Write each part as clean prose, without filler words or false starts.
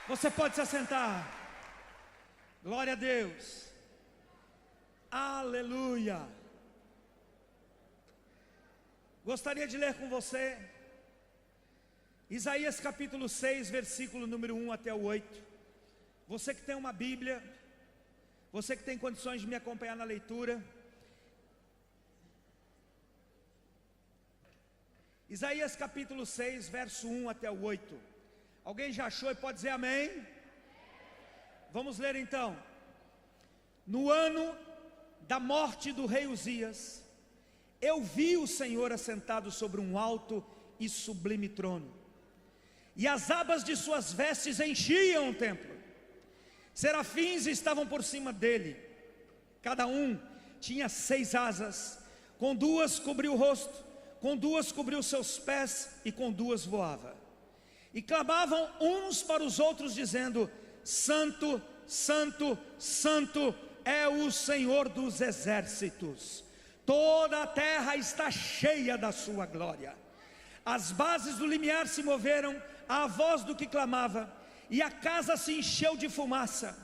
Você pode se assentar. Glória a Deus. Aleluia. Gostaria de ler com você Isaías capítulo 6, versículo número 1 até o 8. Você que tem uma Bíblia, você que tem condições de me acompanhar na leitura. Isaías capítulo 6, verso 1 até o 8. Alguém já achou e pode dizer amém? Vamos ler então. No ano da morte do rei Uzias, eu vi o Senhor assentado sobre um alto e sublime trono, e as abas de suas vestes enchiam o templo. Serafins estavam por cima dele, cada um tinha 6 asas, com 2 cobriu o rosto, com 2 cobriu seus pés, e com 2 voava. E clamavam uns para os outros, dizendo: Santo, Santo, Santo é o Senhor dos exércitos, toda a terra está cheia da sua glória. As bases do limiar se moveram à voz do que clamava, e a casa se encheu de fumaça.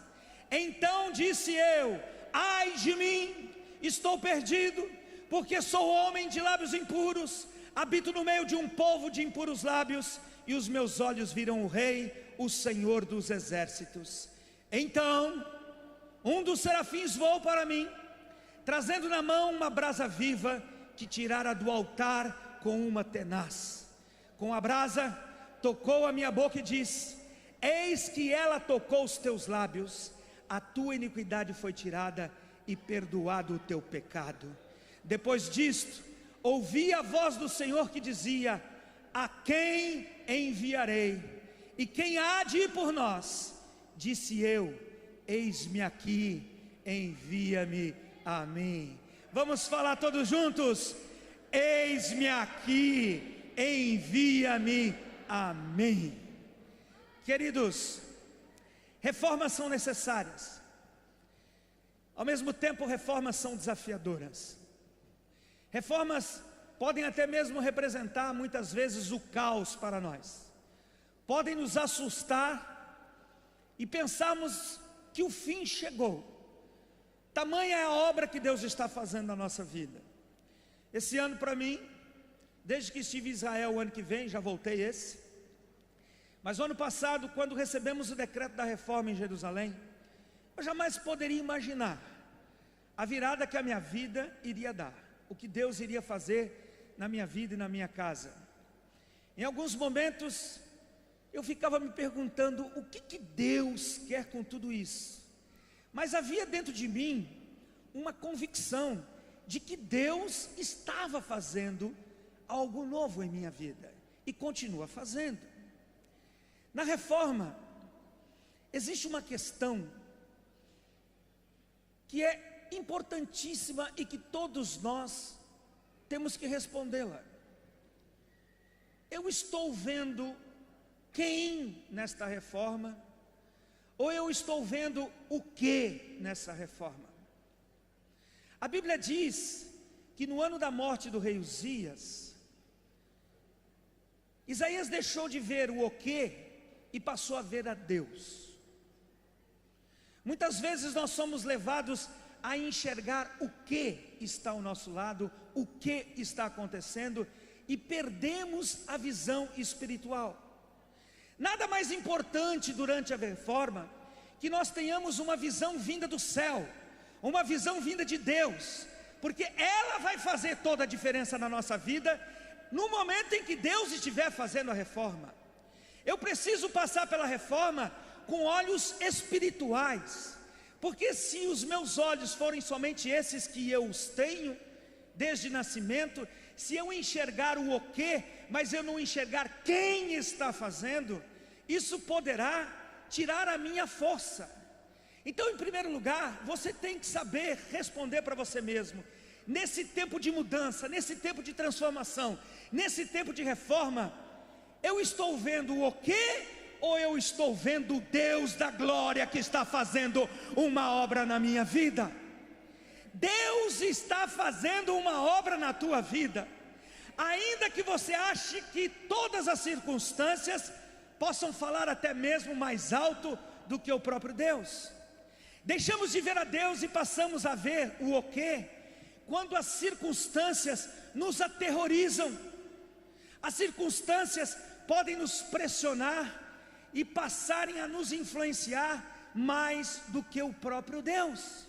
Então disse eu: ai de mim, estou perdido, porque sou homem de lábios impuros, habito no meio de um povo de impuros lábios, e os meus olhos viram o Rei, o Senhor dos exércitos. Então um dos serafins voou para mim, trazendo na mão uma brasa viva, que tirara do altar com uma tenaz. Com a brasa tocou a minha boca e disse: eis que ela tocou os teus lábios, a tua iniquidade foi tirada e perdoado o teu pecado. Depois disto, ouvi a voz do Senhor que dizia: a quem enviarei? E quem há de ir por nós? Disse eu: eis-me aqui, envia-me a mim. Vamos falar todos juntos: eis-me aqui, envia-me a mim. Queridos, reformas são necessárias, ao mesmo tempo reformas são desafiadoras. Reformas podem até mesmo representar muitas vezes o caos para nós, podem nos assustar e pensarmos que o fim chegou. Tamanha é a obra que Deus está fazendo na nossa vida. Esse ano para mim, desde que estive em Israel, o ano que vem, já voltei esse, mas o ano passado, quando recebemos o decreto da reforma em Jerusalém, eu jamais poderia imaginar a virada que a minha vida iria dar, o que Deus iria fazer na minha vida e na minha casa. Em alguns momentos eu ficava me perguntando o que Deus quer com tudo isso, mas havia dentro de mim uma convicção de que Deus estava fazendo algo novo em minha vida, e continua fazendo. Na reforma existe uma questão que é importantíssima e que todos nós temos que respondê-la. Eu estou vendo quem nesta reforma, ou eu estou vendo o que nessa reforma? A Bíblia diz que no ano da morte do rei Uzias, Isaías deixou de ver o que e passou a ver a Deus. Muitas vezes nós somos levados a enxergar o que está ao nosso lado, o que está acontecendo, e perdemos a visão espiritual. Nada mais importante durante a reforma que nós tenhamos uma visão vinda do céu, uma visão vinda de Deus, porque ela vai fazer toda a diferença na nossa vida, no momento em que Deus estiver fazendo a reforma. Eu preciso passar pela reforma com olhos espirituais, porque se os meus olhos forem somente esses que eu os tenho desde nascimento, se eu enxergar o quê, mas eu não enxergar quem está fazendo, isso poderá tirar a minha força. Então, em primeiro lugar, você tem que saber responder para você mesmo: nesse tempo de mudança, nesse tempo de transformação, nesse tempo de reforma, eu estou vendo o quê? Ou eu estou vendo o Deus da glória que está fazendo uma obra na minha vida? Deus está fazendo uma obra na tua vida, ainda que você ache que todas as circunstâncias possam falar até mesmo mais alto do que o próprio Deus. Deixamos de ver a Deus e passamos a ver o quê? Quando as circunstâncias nos aterrorizam. As circunstâncias podem nos pressionar e passarem a nos influenciar mais do que o próprio Deus.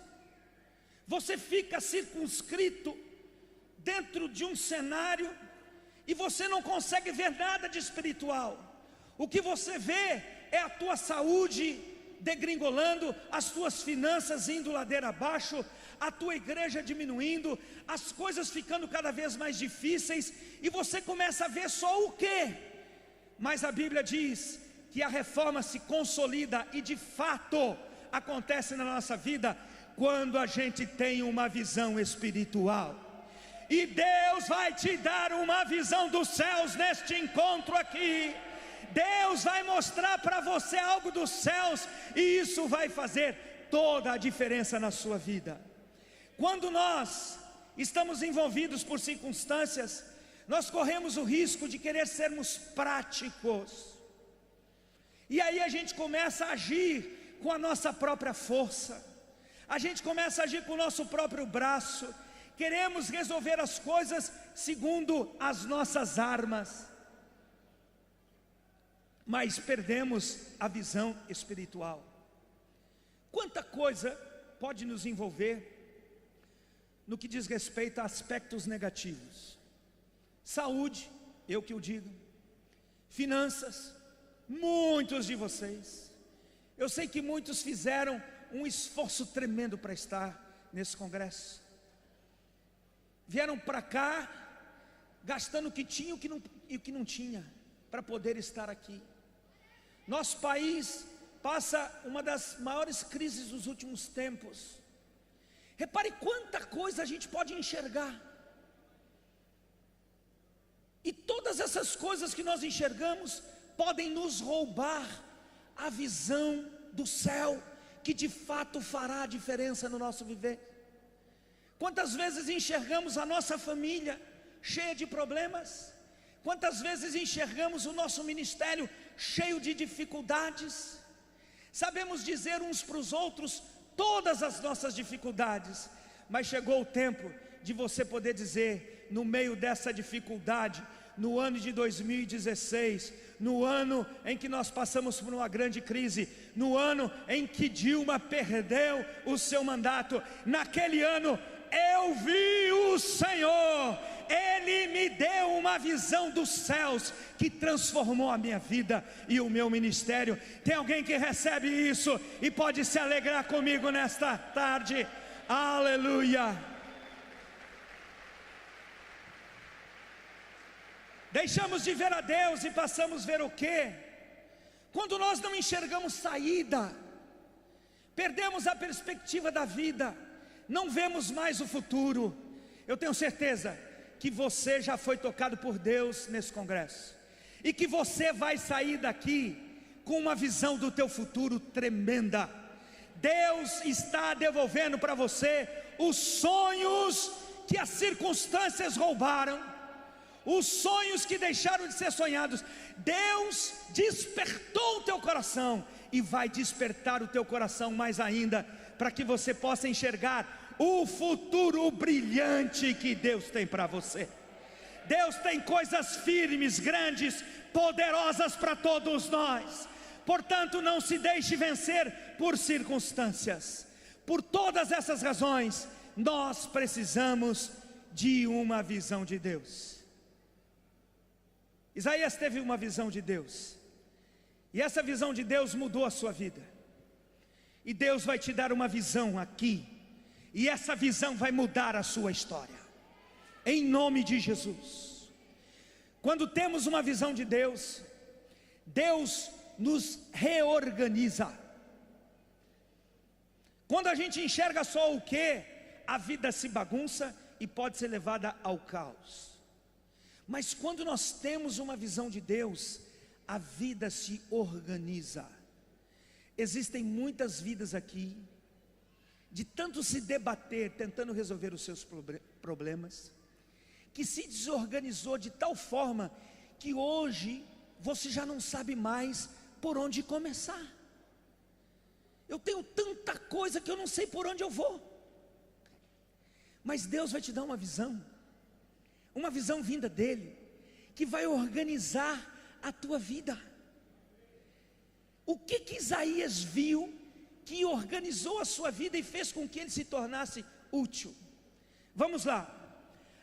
Você fica circunscrito dentro de um cenário e você não consegue ver nada de espiritual. O que você vê é a tua saúde degringolando, as tuas finanças indo ladeira abaixo, a tua igreja diminuindo, as coisas ficando cada vez mais difíceis, e você começa a ver só o quê? Mas a Bíblia diz que a reforma se consolida e de fato acontece na nossa vida quando a gente tem uma visão espiritual. E Deus vai te dar uma visão dos céus neste encontro aqui. Deus vai mostrar para você algo dos céus, e isso vai fazer toda a diferença na sua vida. Quando nós estamos envolvidos por circunstâncias, nós corremos o risco de querer sermos práticos, e aí a gente começa a agir com a nossa própria força, a gente começa a agir com o nosso próprio braço, queremos resolver as coisas segundo as nossas armas, mas perdemos a visão espiritual. Quanta coisa pode nos envolver no que diz respeito a aspectos negativos. Saúde, eu que o digo. Finanças, muitos de vocês, eu sei que muitos fizeram um esforço tremendo para estar nesse congresso. Vieram para cá, gastando o que tinha e o que não tinha, para poder estar aqui. Nosso país passa uma das maiores crises dos últimos tempos. Repare quanta coisa a gente pode enxergar. E todas essas coisas que nós enxergamos podem nos roubar a visão do céu, que de fato fará a diferença no nosso viver. Quantas vezes enxergamos a nossa família cheia de problemas? Quantas vezes enxergamos o nosso ministério cheio de dificuldades? Sabemos dizer uns para os outros todas as nossas dificuldades, mas chegou o tempo de você poder dizer, no meio dessa dificuldade, no ano de 2016, no ano em que nós passamos por uma grande crise, no ano em que Dilma perdeu o seu mandato, naquele ano eu vi o Senhor, Ele me deu uma visão dos céus que transformou a minha vida e o meu ministério. Tem alguém que recebe isso e pode se alegrar comigo nesta tarde? Aleluia! Deixamos de ver a Deus e passamos a ver o quê? Quando nós não enxergamos saída, perdemos a perspectiva da vida, não vemos mais o futuro. Eu tenho certeza que você já foi tocado por Deus nesse congresso, e que você vai sair daqui com uma visão do teu futuro tremenda. Deus está devolvendo para você os sonhos que as circunstâncias roubaram, os sonhos que deixaram de ser sonhados. Deus despertou o teu coração e vai despertar o teu coração mais ainda, para que você possa enxergar o futuro brilhante que Deus tem para você. Deus tem coisas firmes, grandes, poderosas para todos nós. Portanto, não se deixe vencer por circunstâncias. Por todas essas razões, nós precisamos de uma visão de Deus. Isaías teve uma visão de Deus, e essa visão de Deus mudou a sua vida. E Deus vai te dar uma visão aqui, e essa visão vai mudar a sua história, em nome de Jesus. Quando temos uma visão de Deus, Deus nos reorganiza. Quando a gente enxerga só o que, a vida se bagunça e pode ser levada ao caos. Mas quando nós temos uma visão de Deus, a vida se organiza. Existem muitas vidas aqui, de tanto se debater, tentando resolver os seus problemas, que se desorganizou de tal forma, que hoje você já não sabe mais por onde começar. Eu tenho tanta coisa que eu não sei por onde eu vou. Mas Deus vai te dar uma visão vinda dEle, que vai organizar a tua vida. O que Isaías viu que organizou a sua vida e fez com que ele se tornasse útil? Vamos lá.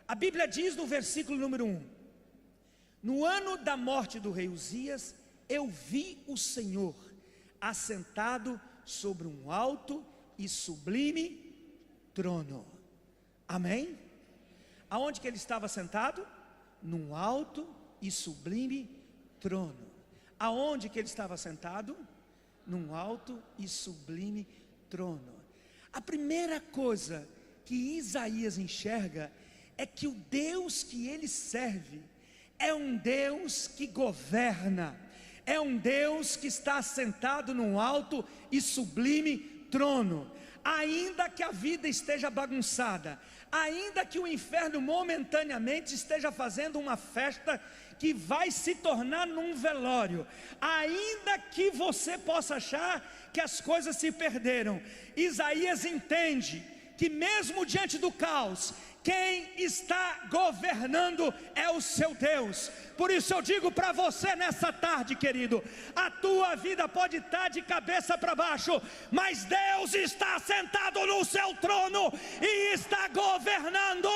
A Bíblia diz no versículo número 1: no ano da morte do rei Uzias, eu vi o Senhor assentado sobre um alto e sublime trono. Amém? Aonde que ele estava sentado? Num alto e sublime trono. Aonde que ele estava sentado? Num alto e sublime trono. A primeira coisa que Isaías enxerga é que o Deus que ele serve é um Deus que governa, é um Deus que está sentado num alto e sublime trono. Ainda que a vida esteja bagunçada, ainda que o inferno momentaneamente esteja fazendo uma festa que vai se tornar num velório, ainda que você possa achar que as coisas se perderam, Isaías entende que mesmo diante do caos, quem está governando é o seu Deus. Por isso eu digo para você nessa tarde, querido, a tua vida pode estar de cabeça para baixo, mas Deus está sentado no seu trono e está governando.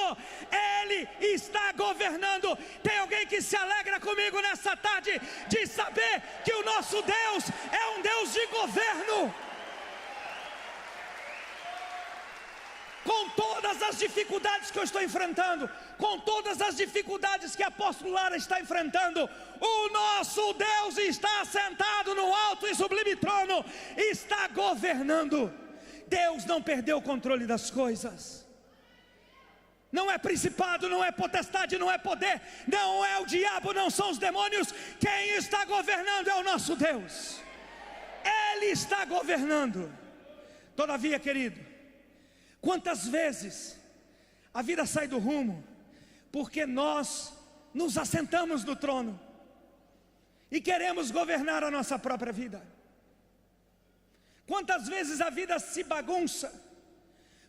Ele está governando. Tem alguém que se alegra comigo nessa tarde de saber que o nosso Deus é um Deus de governo? Com todas as dificuldades que eu estou enfrentando, com todas as dificuldades que a apóstolo Lara está enfrentando, o nosso Deus está sentado no alto e sublime trono, está governando. Deus não perdeu o controle das coisas. Não é principado, não é potestade, não é poder, não é o diabo, não são os demônios. Quem está governando é o nosso Deus. Ele está governando. Todavia, querido, quantas vezes a vida sai do rumo porque nós nos assentamos no trono e queremos governar a nossa própria vida? Quantas vezes a vida se bagunça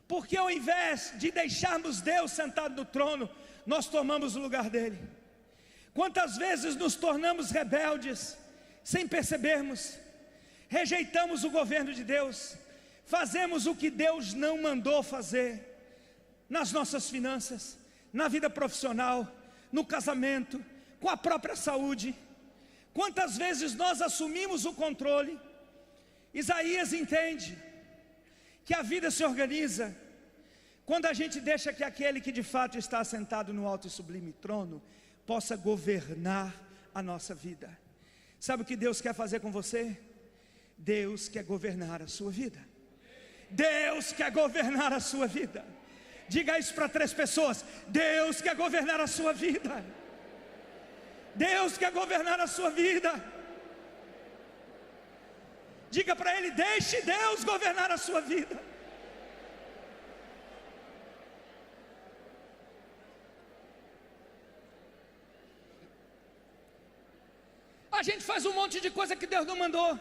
porque ao invés de deixarmos Deus sentado no trono, nós tomamos o lugar dele? Quantas vezes nos tornamos rebeldes sem percebermos, rejeitamos o governo de Deus, fazemos o que Deus não mandou fazer nas nossas finanças, na vida profissional, no casamento, com a própria saúde. Quantas vezes nós assumimos o controle? Isaías entende que a vida se organiza quando a gente deixa que aquele que de fato está sentado no alto e sublime trono possa governar a nossa vida. Sabe o que Deus quer fazer com você? Deus quer governar a sua vida. Deus quer governar a sua vida. Diga isso para 3 pessoas: Deus quer governar a sua vida. Deus quer governar a sua vida. Diga para ele: deixe Deus governar a sua vida. A gente faz um monte de coisa que Deus não mandou.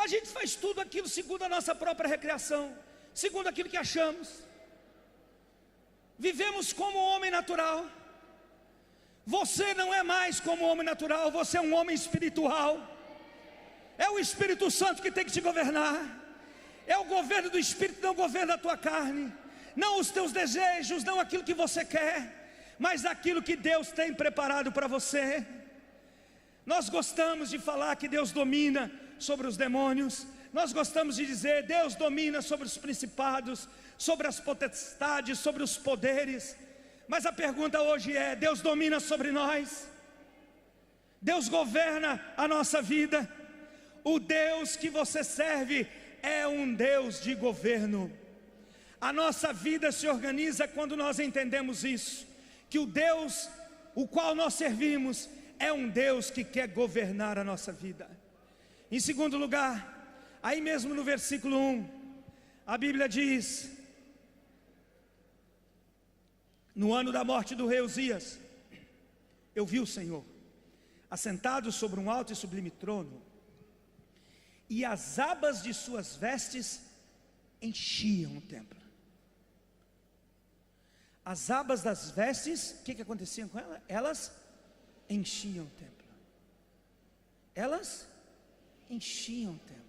A gente faz tudo aquilo segundo a nossa própria recreação, segundo aquilo que achamos. Vivemos como homem natural. Você não é mais como homem natural, você é um homem espiritual. É o Espírito Santo que tem que te governar. É o governo do Espírito, não o governo da tua carne. Não os teus desejos, não aquilo que você quer, mas aquilo que Deus tem preparado para você. Nós gostamos de falar que Deus domina sobre os demônios. Nós gostamos de dizer: Deus domina sobre os principados, sobre as potestades, sobre os poderes. Mas a pergunta hoje é: Deus domina sobre nós? Deus governa a nossa vida? O Deus que você serve é um Deus de governo. A nossa vida se organiza quando nós entendemos isso, que o Deus o qual nós servimos é um Deus que quer governar a nossa vida. Em segundo lugar, aí mesmo no versículo 1, a Bíblia diz: no ano da morte do rei Uzias, eu vi o Senhor assentado sobre um alto e sublime trono, e as abas de suas vestes enchiam o templo. As abas das vestes, o que acontecia com elas? Elas enchiam o templo. Elas enchiam o templo.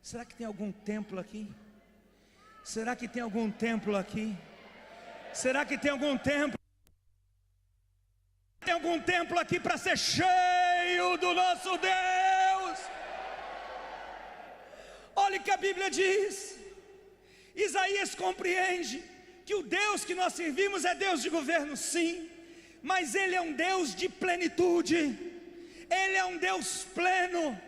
Será que tem algum templo aqui? Será que tem algum templo aqui? Será que tem algum templo? Tem algum templo aqui para ser cheio do nosso Deus? Olha o que a Bíblia diz. Isaías compreende que o Deus que nós servimos é Deus de governo, sim, mas Ele é um Deus de plenitude. Ele é um Deus pleno.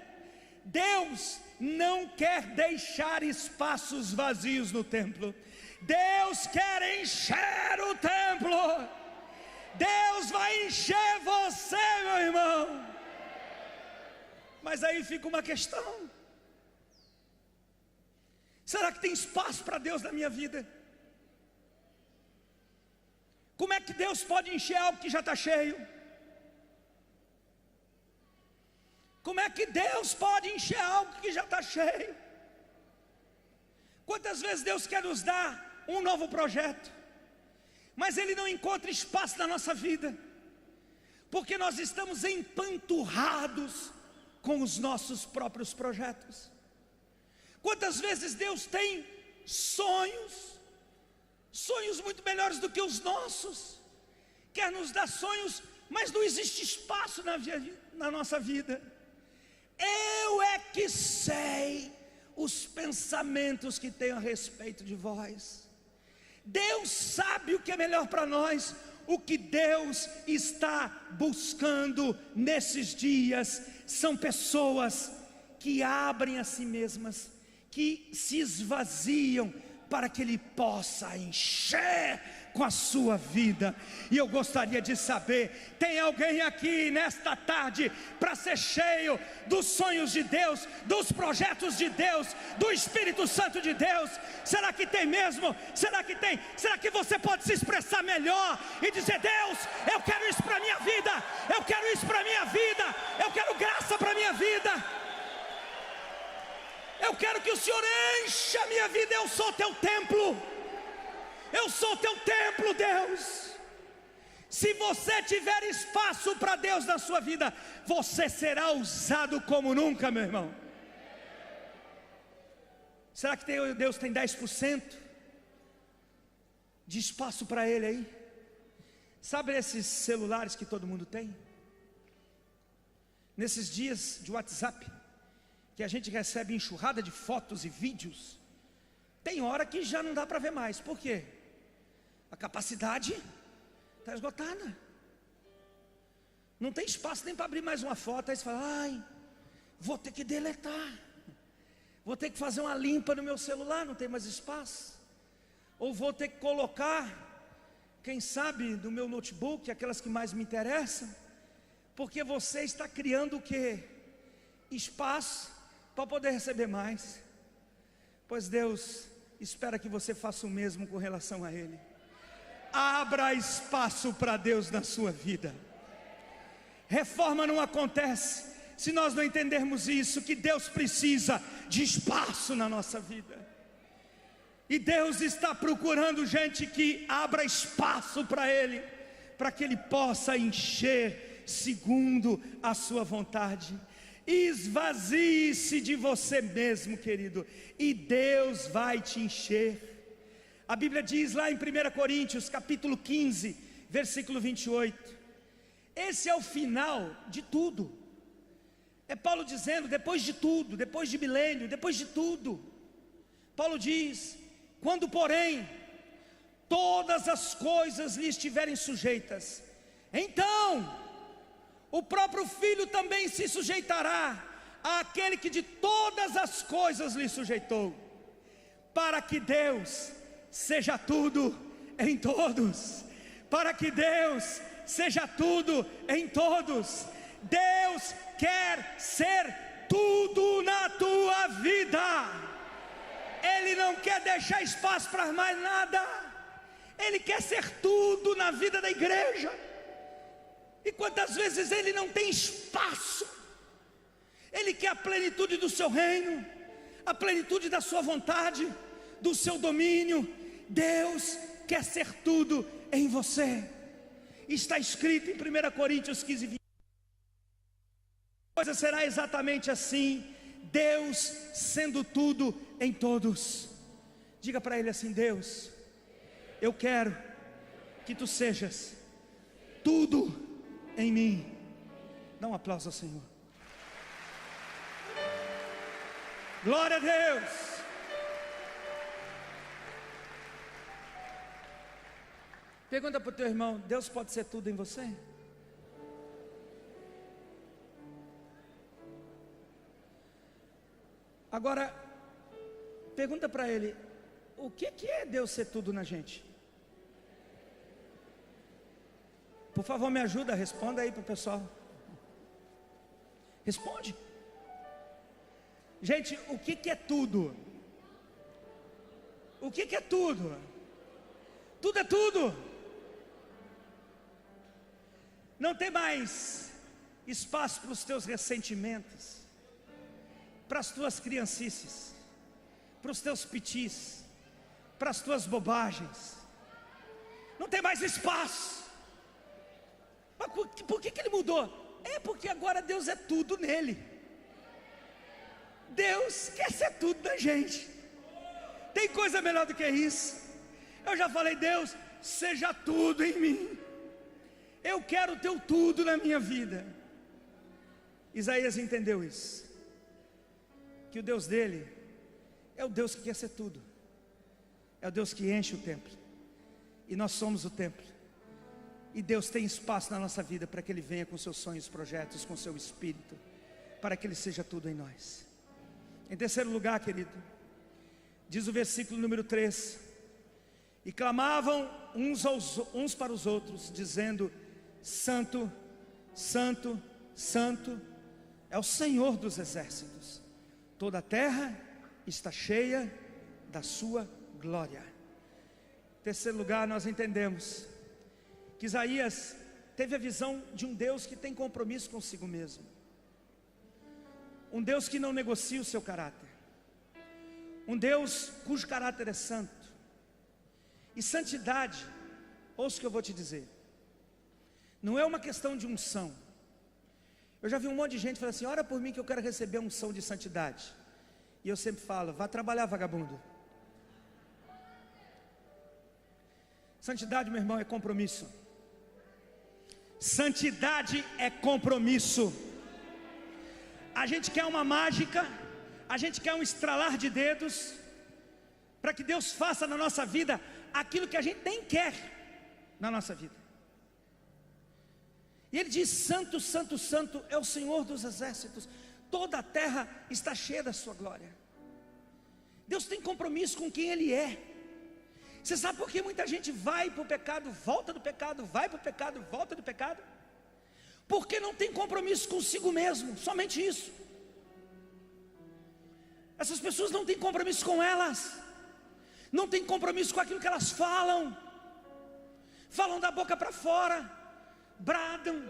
Deus não quer deixar espaços vazios no templo. Deus quer encher o templo. Deus vai encher você, meu irmão. Mas aí fica uma questão: será que tem espaço para Deus na minha vida? Como é que Deus pode encher algo que já está cheio? Como é que Deus pode encher algo que já está cheio? Quantas vezes Deus quer nos dar um novo projeto, mas Ele não encontra espaço na nossa vida, porque nós estamos empanturrados com os nossos próprios projetos. Quantas vezes Deus tem sonhos muito melhores do que os nossos, quer nos dar sonhos, mas não existe espaço na nossa vida. Eu é que sei os pensamentos que tenho a respeito de vós. Deus sabe o que é melhor para nós. O que Deus está buscando nesses dias são pessoas que abrem a si mesmas, que se esvaziam para que Ele possa encher com a sua vida. E eu gostaria de saber, tem alguém aqui nesta tarde para ser cheio dos sonhos de Deus, dos projetos de Deus, do Espírito Santo de Deus? Será que tem mesmo? Será que tem? Será que você pode se expressar melhor e dizer: Deus, eu quero isso para a minha vida, eu quero isso para a minha vida, eu quero graça para a minha vida, eu quero que o Senhor encha a minha vida. Eu sou teu templo, eu sou teu templo, Deus. Se você tiver espaço para Deus na sua vida, você será usado como nunca, meu irmão. Será que Deus tem 10% de espaço para Ele aí? Sabe esses celulares que todo mundo tem? Nesses dias de WhatsApp, que a gente recebe enxurrada de fotos e vídeos, tem hora que já não dá para ver mais. Por quê? A capacidade está esgotada. Não tem espaço nem para abrir mais uma foto. Aí você fala: ai, vou ter que deletar, vou ter que fazer uma limpa no meu celular, não tem mais espaço. Ou vou ter que colocar, quem sabe, no meu notebook, aquelas que mais me interessam. Porque você está criando o quê? Espaço para poder receber mais. Pois Deus espera que você faça o mesmo com relação a Ele. Abra espaço para Deus na sua vida. Reforma não acontece se nós não entendermos isso, que Deus precisa de espaço na nossa vida. E Deus está procurando gente que abra espaço para Ele, para que Ele possa encher segundo a sua vontade. Esvazie-se de você mesmo, querido, e Deus vai te encher. A Bíblia diz lá em 1 Coríntios capítulo 15, versículo 28. Esse é o final de tudo. É Paulo dizendo: depois de tudo, depois de milênio, depois de tudo, Paulo diz: quando porém todas as coisas lhe estiverem sujeitas, então o próprio Filho também se sujeitará àquele que de todas as coisas lhe sujeitou, para que Deus seja tudo em todos. Para que Deus seja tudo em todos. Deus quer ser tudo na tua vida. Ele não quer deixar espaço para mais nada. Ele quer ser tudo na vida da igreja. E quantas vezes ele não tem espaço? Ele quer a plenitude do seu reino, a plenitude da sua vontade, do seu domínio. Deus quer ser tudo em você. Está escrito em 1 Coríntios 15, 20. A coisa será exatamente assim: Deus sendo tudo em todos. Diga para ele assim: Deus, eu quero que tu sejas tudo em mim. Dá um aplauso ao Senhor. Glória a Deus. Pergunta para o teu irmão: Deus pode ser tudo em você? Agora, pergunta para ele: o que é Deus ser tudo na gente? Por favor, me ajuda, responda aí para o pessoal. Responde. Gente, o que é tudo? O que é tudo? Tudo é tudo. Não tem mais espaço para os teus ressentimentos, para as tuas criancices, para os teus pitis, para as tuas bobagens. Não tem mais espaço. Mas por que ele mudou? É porque agora Deus é tudo nele. Deus quer ser tudo da gente. Tem coisa melhor do que isso? Eu já falei: Deus, seja tudo em mim. Eu quero o teu tudo na minha vida. Isaías entendeu isso, que o Deus dele é o Deus que quer ser tudo. É o Deus que enche o templo, e nós somos o templo. E Deus tem espaço na nossa vida para que Ele venha com seus sonhos, projetos, com seu Espírito, para que Ele seja tudo em nós. Em terceiro lugar, querido, diz o versículo número 3: e clamavam uns para os outros, dizendo: Santo, Santo, Santo é o Senhor dos exércitos, toda a terra está cheia da sua glória. Em terceiro lugar, nós entendemos que Isaías teve a visão de um Deus que tem compromisso consigo mesmo, um Deus que não negocia o seu caráter, um Deus cujo caráter é santo. E santidade, ouça o que eu vou te dizer, não é uma questão de unção. Eu já vi um monte de gente falar assim: ora por mim que eu quero receber a unção de santidade. E eu sempre falo: vá trabalhar, vagabundo. Santidade, meu irmão, é compromisso. Santidade é compromisso. A gente quer uma mágica, a gente quer um estralar de dedos, para que Deus faça na nossa vida aquilo que a gente nem quer na nossa vida. E Ele diz: Santo, Santo, Santo é o Senhor dos exércitos, toda a terra está cheia da sua glória. Deus tem compromisso com quem Ele é. Você sabe por que muita gente vai para o pecado, volta do pecado, vai para o pecado, volta do pecado? Porque não tem compromisso consigo mesmo, somente isso. Essas pessoas não têm compromisso com elas, não têm compromisso com aquilo que elas falam da boca para fora, bradam,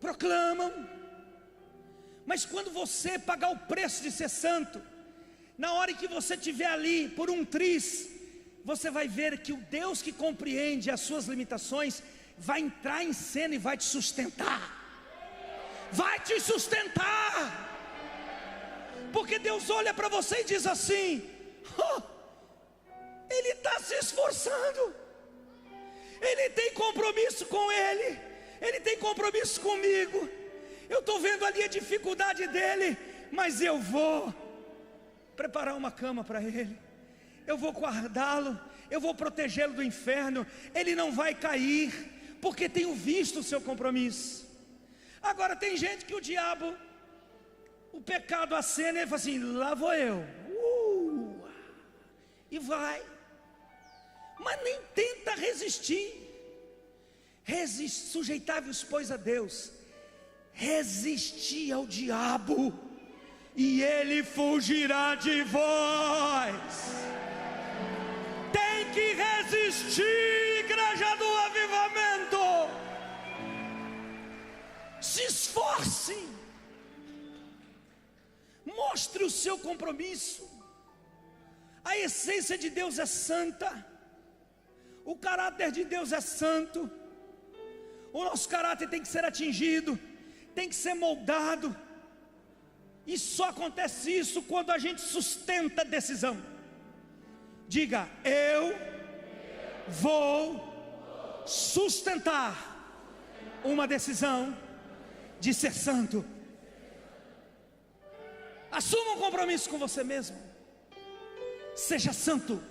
proclamam. Mas quando você pagar o preço de ser santo, na hora que você estiver ali por um triz, você vai ver que o Deus que compreende as suas limitações vai entrar em cena e vai te sustentar. Vai te sustentar. Porque Deus olha para você e diz assim: oh, Ele está se esforçando, Ele tem compromisso com Ele, Ele tem compromisso comigo. Eu estou vendo ali a dificuldade dele, mas eu vou preparar uma cama para ele, eu vou guardá-lo, eu vou protegê-lo do inferno. Ele não vai cair, porque tenho visto o seu compromisso. Agora tem gente que o diabo, o pecado acena, ele fala assim: lá vou eu, e vai, mas nem tenta resistir. Sujeitai-vos, pois, a Deus, resisti ao diabo, e ele fugirá de vós. Tem que resistir, igreja do avivamento. Se esforce, mostre o seu compromisso. A essência de Deus é santa, o caráter de Deus é santo. O nosso caráter tem que ser atingido, tem que ser moldado, e só acontece isso quando a gente sustenta a decisão. Diga: eu vou sustentar uma decisão de ser santo. Assuma um compromisso com você mesmo. Seja santo.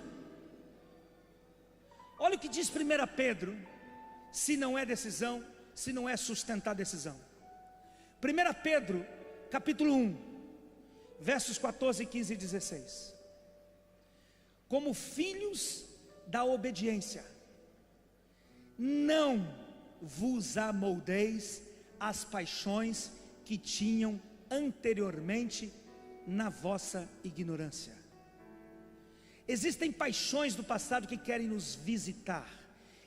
Olha o que diz 1 Pedro, se não é decisão, se não é sustentar decisão. 1 Pedro, capítulo 1, versos 14, 15 e 16. Como filhos da obediência, não vos amoldeis às paixões que tinham anteriormente na vossa ignorância. Existem paixões do passado que querem nos visitar,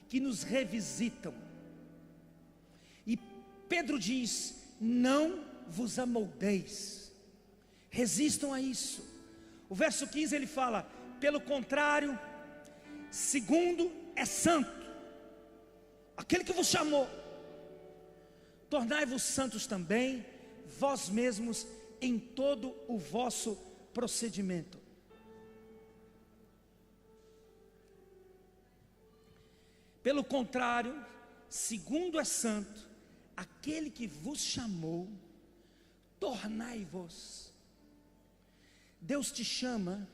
que nos revisitam. E Pedro diz: não vos amoldeis, resistam a isso. O verso 15 ele fala: pelo contrário, segundo é santo aquele que vos chamou, tornai-vos santos também vós mesmos em todo o vosso procedimento. Pelo contrário, segundo é santo aquele que vos chamou, tornai-vos. Deus te chama,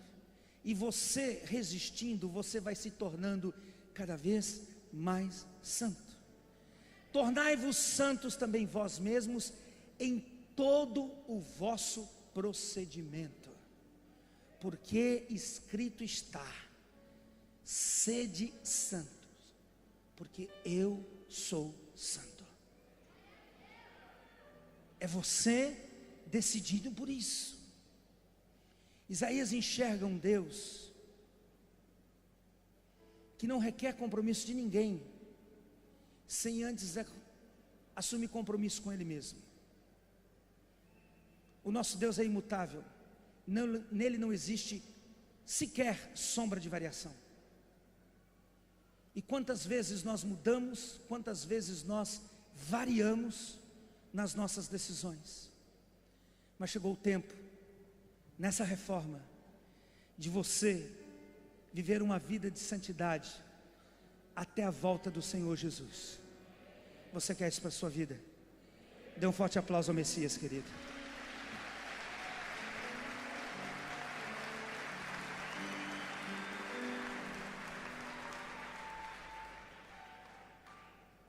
e você resistindo, você vai se tornando cada vez mais santo. Tornai-vos santos também vós mesmos em todo o vosso procedimento, porque escrito está: sede santos, porque eu sou santo. É você decidido por isso. Isaías enxerga um Deus que não requer compromisso de ninguém, sem antes assumir compromisso com Ele mesmo. O nosso Deus é imutável, nele não existe sequer sombra de variação. E quantas vezes nós mudamos, quantas vezes nós variamos nas nossas decisões. Mas chegou o tempo, nessa reforma, de você viver uma vida de santidade até a volta do Senhor Jesus. Você quer isso para a sua vida? Dê um forte aplauso ao Messias, querido.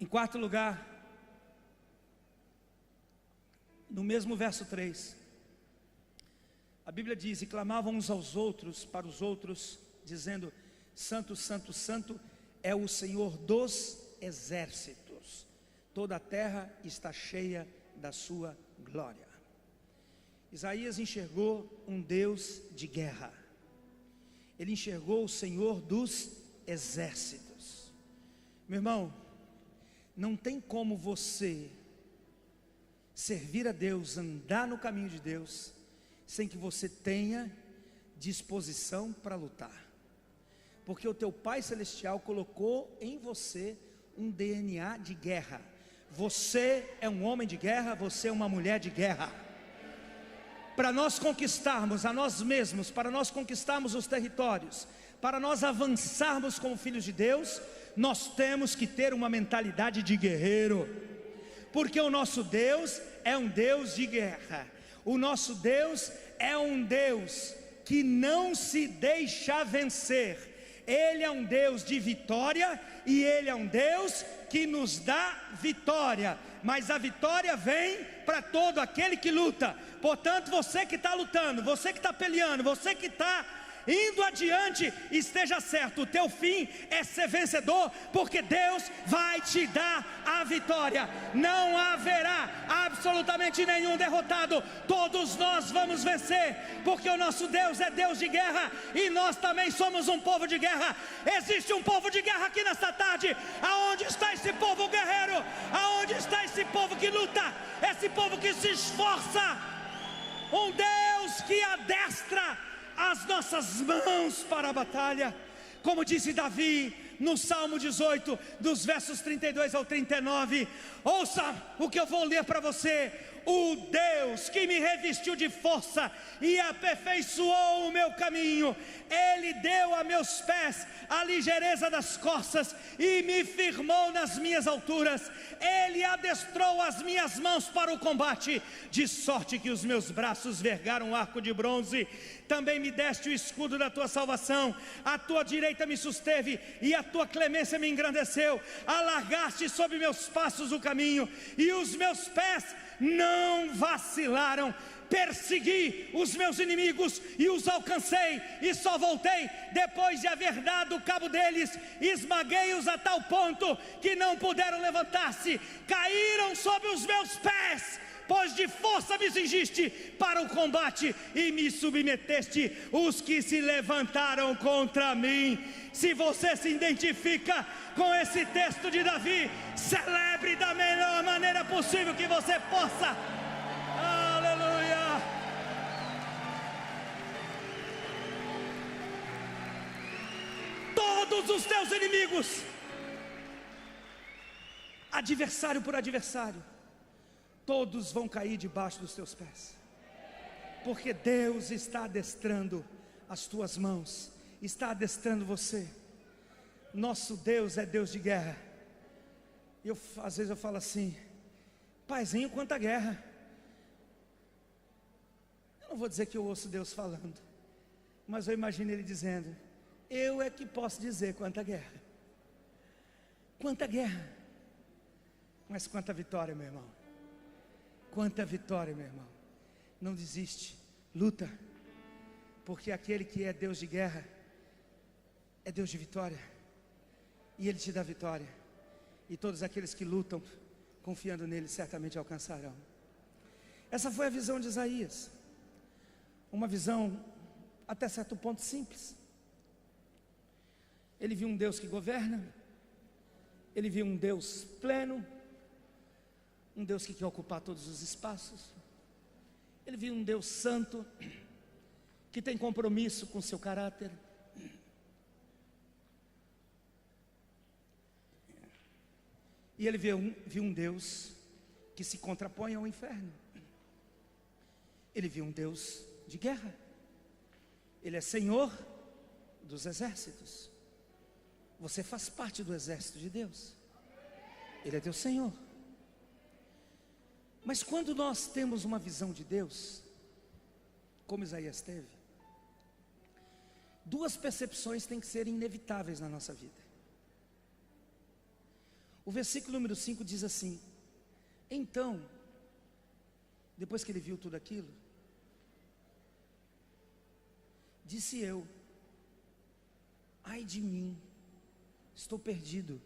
Em quarto lugar, no mesmo verso 3, a Bíblia diz: e clamavam uns aos outros, para os outros, dizendo: santo, santo, santo é o Senhor dos exércitos, toda a terra está cheia da sua glória. Isaías enxergou um Deus de guerra, ele enxergou o Senhor dos exércitos. Meu irmão, não tem como você servir a Deus, andar no caminho de Deus, sem que você tenha disposição para lutar. Porque o teu Pai Celestial colocou em você um DNA de guerra. Você é um homem de guerra, você é uma mulher de guerra. Para nós conquistarmos a nós mesmos, para nós conquistarmos os territórios, para nós avançarmos como filhos de Deus, nós temos que ter uma mentalidade de guerreiro. Porque o nosso Deus é um Deus de guerra. O nosso Deus é um Deus que não se deixa vencer. Ele é um Deus de vitória, e Ele é um Deus que nos dá vitória. Mas a vitória vem para todo aquele que luta. Portanto, você que está lutando, você que está peleando, você que está indo adiante, esteja certo, o teu fim é ser vencedor, porque Deus vai te dar a vitória. Não haverá absolutamente nenhum derrotado. Todos nós vamos vencer, porque o nosso Deus é Deus de guerra, e nós também somos um povo de guerra. Existe um povo de guerra aqui nesta tarde. Aonde está esse povo guerreiro? Aonde está esse povo que luta? Esse povo que se esforça? Um Deus que adestra as nossas mãos para a batalha. Como disse Davi no Salmo 18, dos versos 32 ao 39, ouça o que eu vou ler para você. O Deus que me revestiu de força e aperfeiçoou o meu caminho, Ele deu a meus pés a ligeireza das costas e me firmou nas minhas alturas. Ele adestrou as minhas mãos para o combate, de sorte que os meus braços vergaram um arco de bronze. Também me deste o escudo da tua salvação, a tua direita me susteve e a tua clemência me engrandeceu. Alargaste sobre meus passos o caminho e os meus pés não vacilaram. Persegui os meus inimigos e os alcancei, e só voltei depois de haver dado cabo deles. Esmaguei-os a tal ponto que não puderam levantar-se. Caíram sob os meus pés, pois de força me cingiste para o combate e me submeteste os que se levantaram contra mim. Se você se identifica com esse texto de Davi, celebre da melhor maneira possível que você possa. Aleluia! Todos os teus inimigos, adversário por adversário, todos vão cair debaixo dos teus pés, porque Deus está adestrando as tuas mãos, está adestrando você. Nosso Deus é Deus de guerra. Às vezes eu falo assim: paizinho, quanta guerra. Eu não vou dizer que eu ouço Deus falando, mas eu imagino Ele dizendo: eu é que posso dizer quanta guerra. Quanta guerra, mas quanta vitória, meu irmão. Quanta vitória, meu irmão. Não desiste, luta, porque aquele que é Deus de guerra é Deus de vitória, e Ele te dá vitória, e todos aqueles que lutam confiando nele certamente alcançarão. Essa foi a visão de Isaías, uma visão até certo ponto simples. Ele viu um Deus que governa, ele viu um Deus pleno, um Deus que quer ocupar todos os espaços. Ele viu um Deus santo, que tem compromisso com seu caráter. E ele viu um Deus que se contrapõe ao inferno. Ele viu um Deus de guerra. Ele é Senhor dos exércitos. Você faz parte do exército de Deus. Ele é teu Senhor. Mas quando nós temos uma visão de Deus, como Isaías teve, duas percepções têm que ser inevitáveis na nossa vida. O versículo número 5 diz assim: então, depois que ele viu tudo aquilo, disse eu: ai de mim, estou perdido,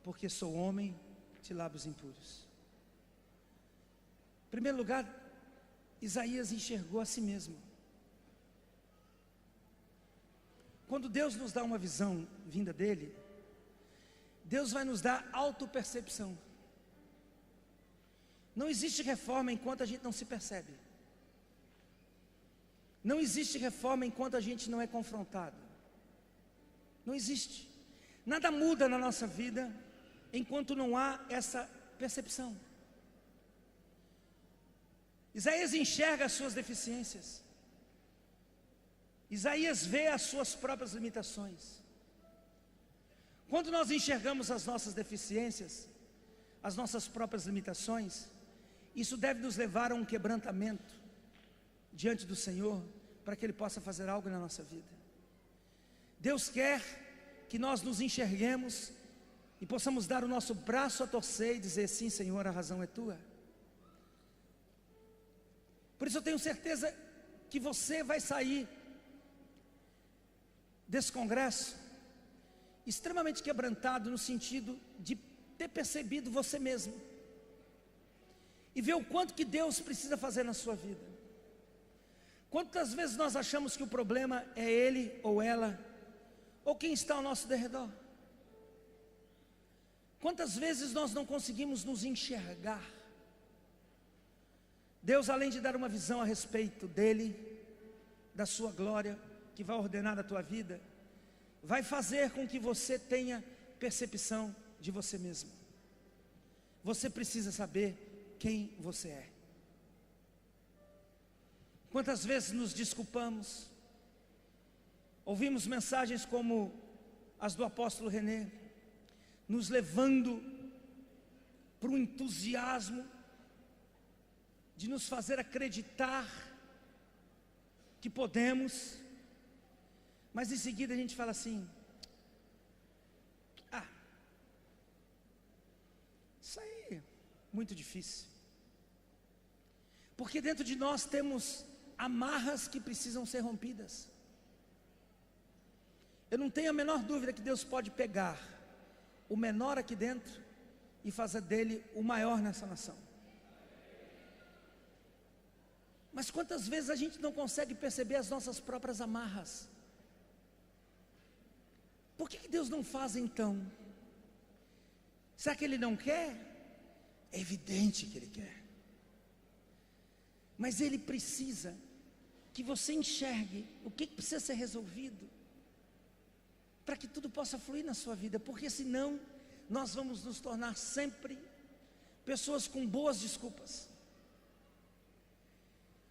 porque sou homem de lábios impuros. Em primeiro lugar, Isaías enxergou a si mesmo. Quando Deus nos dá uma visão vinda dele, Deus vai nos dar autopercepção. Não existe reforma enquanto a gente não se percebe. Não existe reforma enquanto a gente não é confrontado. Não existe. Nada muda na nossa vida enquanto não há essa percepção. Isaías enxerga as suas deficiências. Isaías vê as suas próprias limitações. Quando nós enxergamos as nossas deficiências, as nossas próprias limitações, isso deve nos levar a um quebrantamento diante do Senhor, para que Ele possa fazer algo na nossa vida. Deus quer que nós nos enxerguemos e possamos dar o nosso braço a torcer e dizer: sim, Senhor, a razão é tua. Por isso eu tenho certeza que você vai sair desse congresso extremamente quebrantado, no sentido de ter percebido você mesmo. e ver o quanto que Deus precisa fazer na sua vida. Quantas vezes nós achamos que o problema é ele ou ela, ou quem está ao nosso derredor? Quantas vezes nós não conseguimos nos enxergar? Deus, além de dar uma visão a respeito dele, da sua glória, que vai ordenar a tua vida, vai fazer com que você tenha percepção de você mesmo. Você precisa saber quem você é. Quantas vezes nos desculpamos? Ouvimos mensagens como as do apóstolo René, nos levando para um entusiasmo de nos fazer acreditar que podemos, mas em seguida a gente fala assim: isso aí é muito difícil, porque dentro de nós temos amarras que precisam ser rompidas. Eu não tenho a menor dúvida que Deus pode pegar o menor aqui dentro e fazer dele o maior nessa nação. Mas quantas vezes a gente não consegue perceber as nossas próprias amarras? Por que Deus não faz então? Será que Ele não quer? É evidente que Ele quer. Mas Ele precisa que você enxergue o que precisa ser resolvido, para que tudo possa fluir na sua vida, porque senão nós vamos nos tornar sempre pessoas com boas desculpas.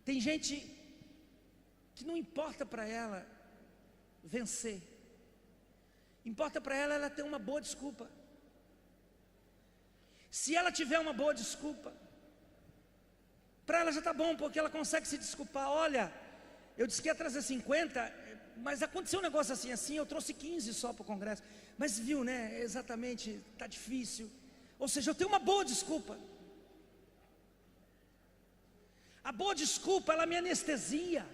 Tem gente que não importa para ela vencer, importa para ela ter uma boa desculpa. Se ela tiver uma boa desculpa, para ela já está bom, porque ela consegue se desculpar. Olha, eu disse que ia trazer 50, mas aconteceu um negócio assim, eu trouxe 15 só para o congresso. Mas viu, né, exatamente, está difícil. Ou seja, eu tenho uma boa desculpa. A boa desculpa, ela me anestesia.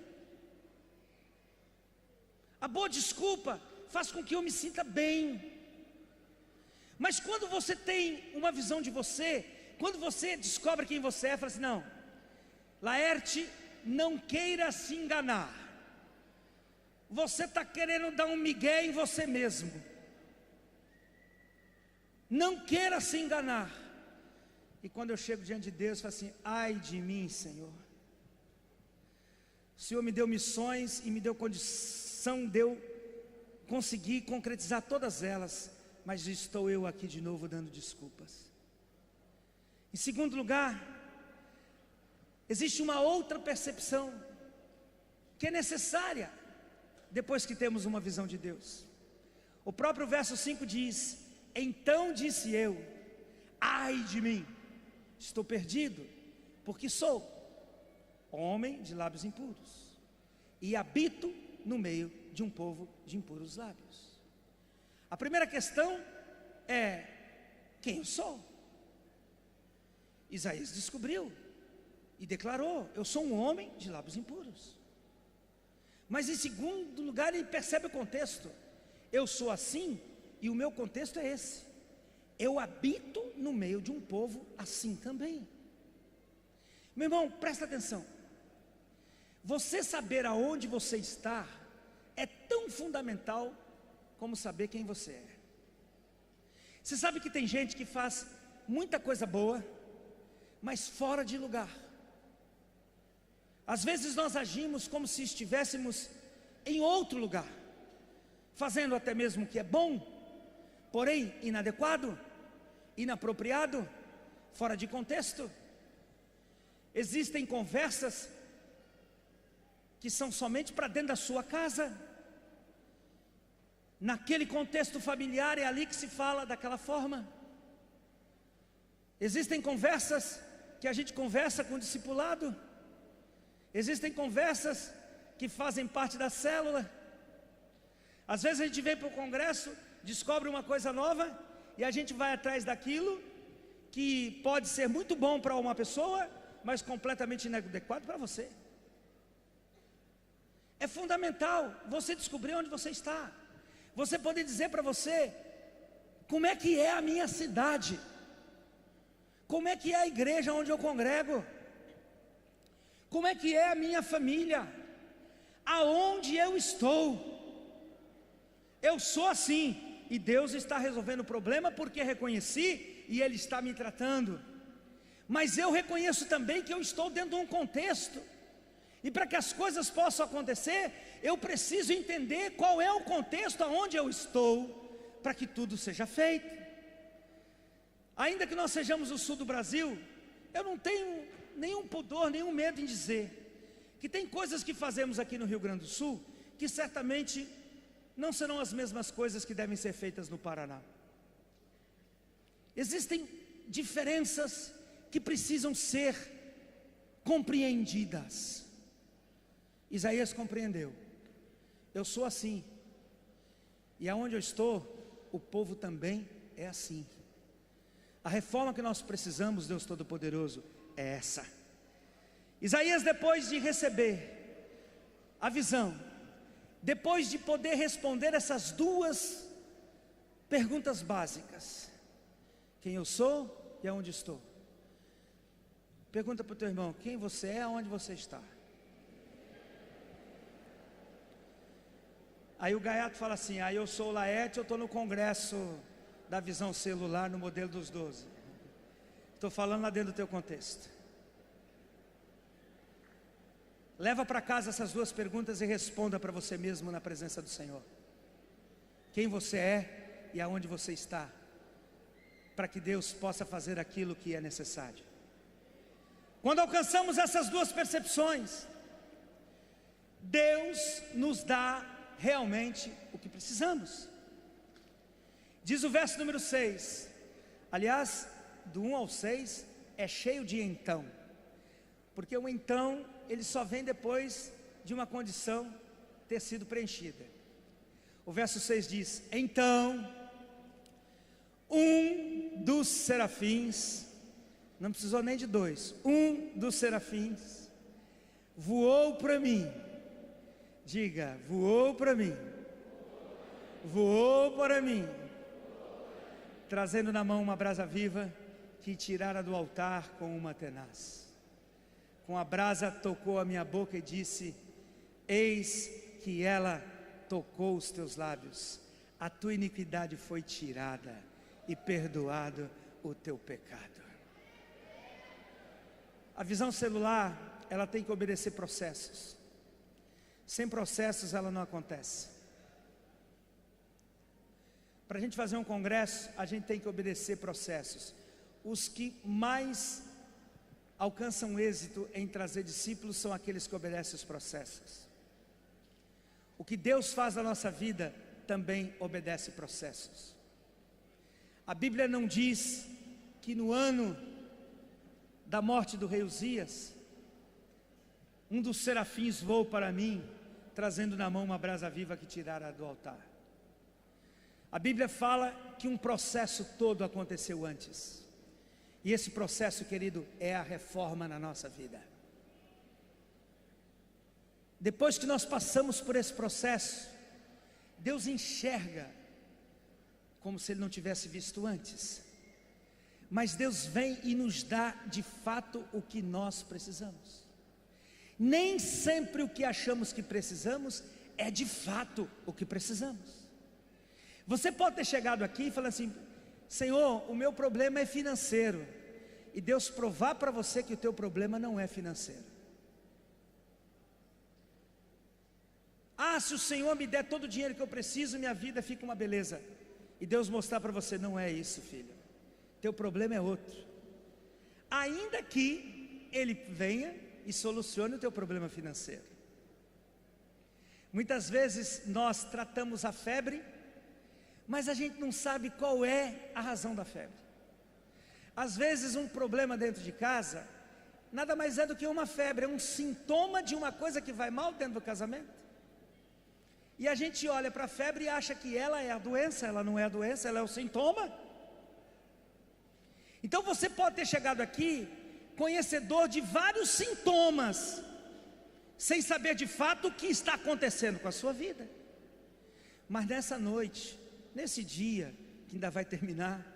A boa desculpa faz com que eu me sinta bem. Mas quando você tem uma visão de você, quando você descobre quem você é, fala assim: não, Laerte, não queira se enganar. Você está querendo dar um migué em você mesmo. Não queira se enganar. E quando eu chego diante de Deus, eu falo assim: ai de mim, Senhor. O Senhor me deu missões e me deu condição de eu conseguir concretizar todas elas, mas estou eu aqui de novo dando desculpas. Em segundo lugar, existe uma outra percepção que é necessária depois que temos uma visão de Deus. O próprio verso 5 diz: então disse eu, ai de mim, estou perdido, porque sou homem de lábios impuros e habito no meio de um povo de impuros lábios. A primeira questão é: quem eu sou? Isaías descobriu e declarou: eu sou um homem de lábios impuros. Mas em segundo lugar, ele percebe o contexto: eu sou assim e o meu contexto é esse. Eu habito no meio de um povo assim também. Meu irmão, presta atenção. Você saber aonde você está é tão fundamental como saber quem você é. Você sabe que tem gente que faz muita coisa boa, mas fora de lugar. Às vezes nós agimos como se estivéssemos em outro lugar, fazendo até mesmo o que é bom, porém inadequado, inapropriado, fora de contexto. Existem conversas que são somente para dentro da sua casa. Naquele contexto familiar é ali que se fala daquela forma. Existem conversas que a gente conversa com o discipulado. Existem conversas que fazem parte da célula. Às vezes a gente vem para o congresso, descobre uma coisa nova e a gente vai atrás daquilo que pode ser muito bom para uma pessoa, mas completamente inadequado para você. É fundamental você descobrir onde você está. Você poder dizer para você: como é que é a minha cidade? Como é que é a igreja onde eu congrego? Como é que é a minha família? Aonde eu estou? Eu sou assim, e Deus está resolvendo o problema porque reconheci e Ele está me tratando. Mas eu reconheço também que eu estou dentro de um contexto, e para que as coisas possam acontecer, eu preciso entender qual é o contexto aonde eu estou, para que tudo seja feito. Ainda que nós sejamos o sul do Brasil, eu não tenho nenhum pudor, nenhum medo em dizer que tem coisas que fazemos aqui no Rio Grande do Sul, que certamente não serão as mesmas coisas que devem ser feitas no Paraná. Existem diferenças que precisam ser compreendidas. Isaías compreendeu. Eu sou assim, e aonde eu estou, o povo também é assim. A reforma que nós precisamos, Deus Todo-Poderoso, é essa. Isaías, depois de receber a visão, depois de poder responder essas duas perguntas básicas: quem eu sou e aonde estou. Pergunta para o teu irmão: quem você é, aonde você está? Aí o gaiato fala assim: eu sou o Laerte, eu estou no congresso da visão celular no modelo dos 12. Estou falando lá dentro do teu contexto. Leva para casa essas duas perguntas e responda para você mesmo na presença do Senhor: quem você é e aonde você está, para que Deus possa fazer aquilo que é necessário. Quando alcançamos essas duas percepções, Deus nos dá realmente o que precisamos. Diz o verso número 6, aliás, do 1 ao 6 é cheio de então, porque o então ele só vem depois de uma condição ter sido preenchida. O verso 6 diz: então um dos serafins, não precisou nem de dois, um dos serafins voou para mim. Diga: voou para mim. Voou para mim, trazendo na mão uma brasa viva que tirara do altar com uma tenaz. Com a brasa tocou a minha boca e disse: eis que ela tocou os teus lábios, a tua iniquidade foi tirada e perdoado o teu pecado. A visão celular, ela tem que obedecer processos. Sem processos ela não acontece. Para a gente fazer um congresso, a gente tem que obedecer processos. Os que mais alcançam êxito em trazer discípulos são aqueles que obedecem os processos. O que Deus faz na nossa vida também obedece processos. A Bíblia não diz que no ano da morte do rei Uzias, um dos serafins voou para mim, trazendo na mão uma brasa viva que tirara do altar. A Bíblia fala que um processo todo aconteceu antes. E esse processo, querido, é a reforma na nossa vida. Depois que nós passamos por esse processo, Deus enxerga como se Ele não tivesse visto antes. Mas Deus vem e nos dá de fato o que nós precisamos. Nem sempre o que achamos que precisamos é de fato o que precisamos. Você pode ter chegado aqui e falar assim: Senhor, o meu problema é financeiro. E Deus provar para você que o teu problema não é financeiro. Se o Senhor me der todo o dinheiro que eu preciso, minha vida fica uma beleza. E Deus mostrar para você: não é isso, filho. Teu problema é outro. Ainda que Ele venha e solucione o teu problema financeiro. Muitas vezes nós tratamos a febre, mas a gente não sabe qual é a razão da febre. Às vezes um problema dentro de casa nada mais é do que uma febre, é um sintoma de uma coisa que vai mal dentro do casamento. E a gente olha para a febre e acha que ela é a doença. Ela não é a doença, ela é o sintoma. Então você pode ter chegado aqui conhecedor de vários sintomas, sem saber de fato o que está acontecendo com a sua vida. Mas nessa noite, nesse dia que ainda vai terminar,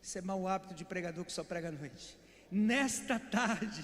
Isso é mau hábito de pregador que só prega à noite. Nesta tarde,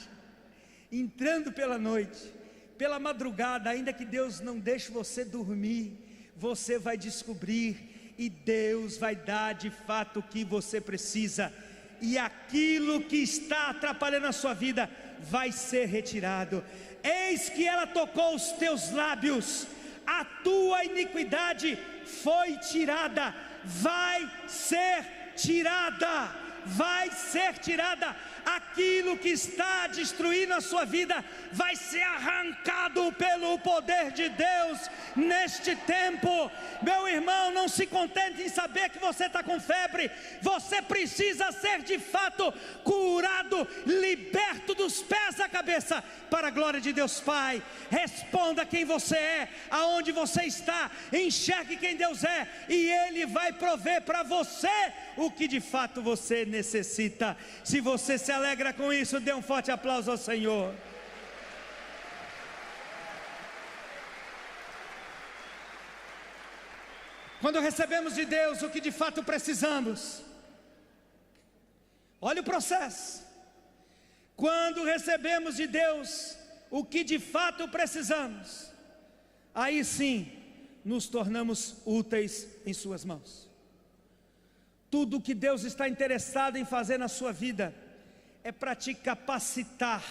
entrando pela noite, pela madrugada, ainda que Deus não deixe você dormir, você vai descobrir e Deus vai dar de fato o que você precisa, e aquilo que está atrapalhando a sua vida vai ser retirado. Eis que ela tocou os teus lábios, a tua iniquidade foi tirada, vai ser tirada, vai ser tirada. Aquilo que está destruindo a sua vida vai ser arrancado pelo poder de Deus neste tempo. Meu irmão, não se contente em saber que você está com febre. Você precisa ser de fato curado, liberto dos pés à cabeça, para a glória de Deus Pai. Responda quem você é, aonde você está, enxergue quem Deus é, e Ele vai prover para você o que de fato você necessita. Se você se alegra com isso, dê um forte aplauso ao Senhor. Quando recebemos de Deus o que de fato precisamos, olha o processo. Quando recebemos de Deus o que de fato precisamos, aí sim nos tornamos úteis em suas mãos. Tudo o que Deus está interessado em fazer na sua vida é para te capacitar,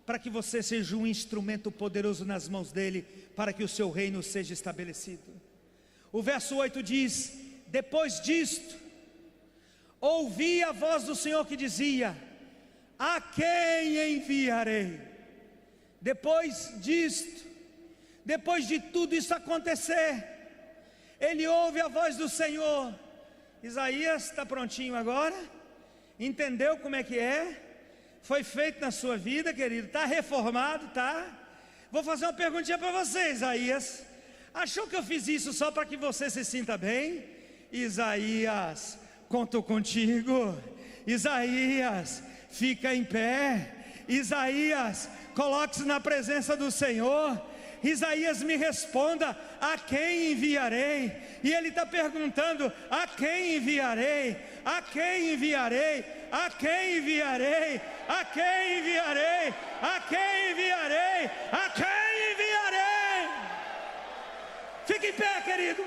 para que você seja um instrumento poderoso nas mãos dEle, para que o seu reino seja estabelecido. O verso 8 diz: depois disto, ouvi a voz do Senhor que dizia: a quem enviarei? Depois disto, depois de tudo isso acontecer, ele ouve a voz do Senhor. Isaías está prontinho agora? Entendeu como é que é? Foi feito na sua vida, querido? Está reformado, tá? Vou fazer uma perguntinha para você, Isaías. Achou que eu fiz isso só para que você se sinta bem? Isaías, conto contigo. Isaías, fica em pé. Isaías, coloque-se na presença do Senhor. Isaías, me responda: a quem enviarei? E ele está perguntando: a quem enviarei? A quem enviarei? A quem enviarei? A quem enviarei? A quem enviarei? A quem enviarei? Fique em pé, querido.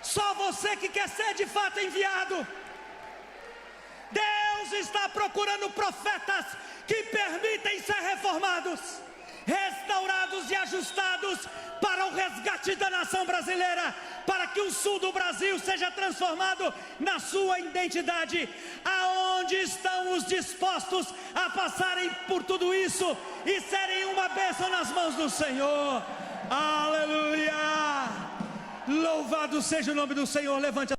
Só você que quer ser de fato enviado. Deus está procurando profetas que permitem ser reformados, restaurados e ajustados para o resgate da nação brasileira, para que o sul do Brasil seja transformado na sua identidade. Aonde estão os dispostos a passarem por tudo isso e serem uma bênção nas mãos do Senhor? Aleluia! Louvado seja o nome do Senhor. Levante a